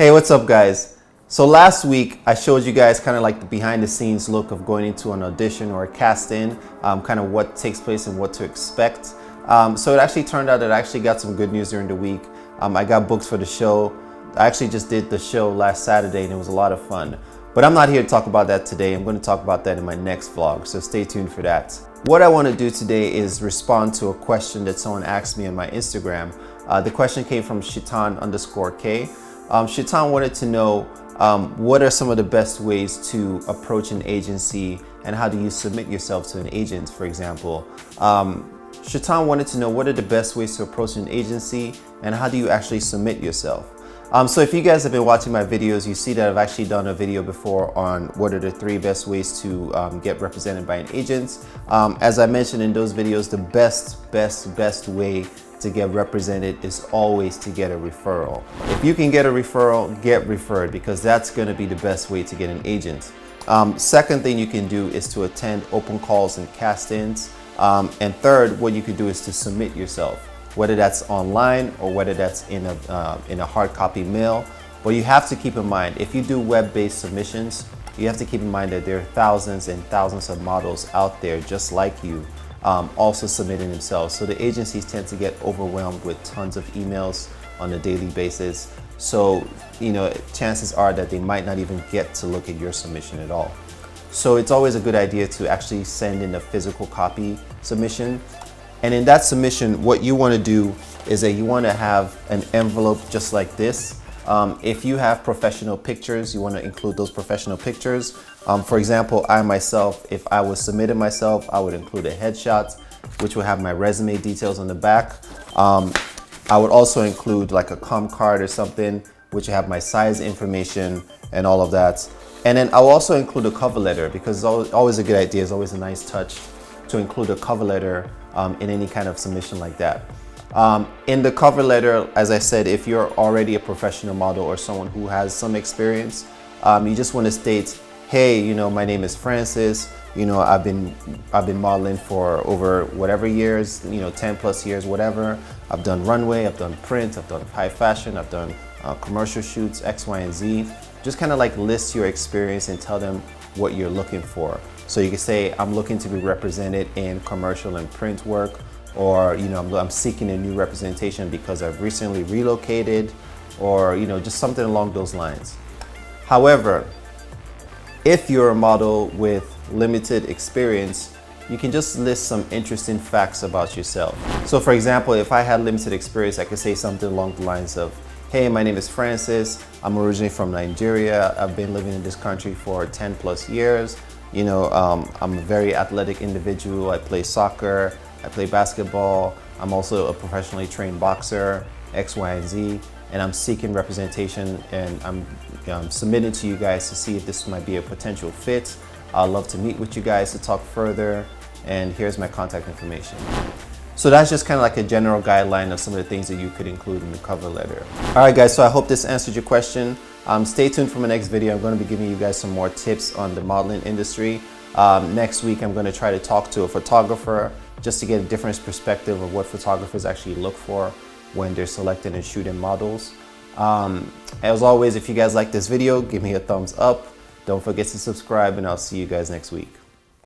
Hey, what's up guys? So last week I showed you guys kind of like the behind the scenes look of going into an audition or a cast-in, kind of what takes place and what to expect. So it actually turned out that I actually got some good news during the week. I got booked for the show. I actually just did the show last Saturday and it was a lot of fun. But I'm not here to talk about that today. I'm going to talk about that in my next vlog, so stay tuned for that. What I want to do today is respond to a question that someone asked me on my Instagram. The question came from Shitan_K. Shitan wanted to know what are some of the best ways to approach an agency and how do you submit yourself to an agent, for example. Shitan wanted to know what are the best ways to approach an agency and how do you actually submit yourself. So if you guys have been watching my videos, you see that I've actually done a video before on what are the 3 best ways to get represented by an agent. As I mentioned in those videos, the best way to get represented is always to get a referral. If you can get a referral, get referred, because that's going to be the best way to get an agent. Second thing you can do is to attend open calls and cast-ins. And third, what you could do is to submit yourself, whether that's online or whether that's in a hard copy mail. But you have to keep in mind, if you do web-based submissions, you have to keep in mind that there are thousands and thousands of models out there just like you, also submitting themselves. So the agencies tend to get overwhelmed with tons of emails on a daily basis. So, chances are that they might not even get to look at your submission at all. So it's always a good idea to actually send in a physical copy submission. And in that submission, what you want to do is that you want to have an envelope just like this. If you have professional pictures, you want to include those professional pictures. For example, I myself, if I was submitting myself, I would include a headshot, which will have my resume details on the back. I would also include like a com card or something, which will have my size information and all of that. And then I'll also include a cover letter, because it's always a good idea, it's always a nice touch to include a cover letter in any kind of submission like that. In the cover letter, as I said, if you're already a professional model or someone who has some experience, you just want to state, hey, my name is Francis. I've been modeling for over whatever years, 10 plus years, whatever. I've done runway, I've done print, I've done high fashion, I've done commercial shoots, X, Y, and Z. Just kind of like list your experience and tell them what you're looking for. So you can say, I'm looking to be represented in commercial and print work, or I'm seeking a new representation because I've recently relocated, or just something along those lines. However, if you're a model with limited experience, you can just list some interesting facts about yourself. So for example, if I had limited experience, I could say something along the lines of, hey, my name is Francis. I'm originally from Nigeria. I've been living in this country for 10 plus years. I'm a very athletic individual. I play soccer, I play basketball. I'm also a professionally trained boxer, X, Y, and Z. And I'm seeking representation, and I'm submitting to you guys to see if this might be a potential fit. I'd love to meet with you guys to talk further. And here's my contact information. So that's just kind of like a general guideline of some of the things that you could include in the cover letter. All right, guys, so I hope this answered your question. Stay tuned for my next video. I'm going to be giving you guys some more tips on the modeling industry. Next week, I'm going to try to talk to a photographer just to get a different perspective of what photographers actually look for when they're selecting and shooting models. As always, if you guys like this video, give me a thumbs up. Don't forget to subscribe, and I'll see you guys next week.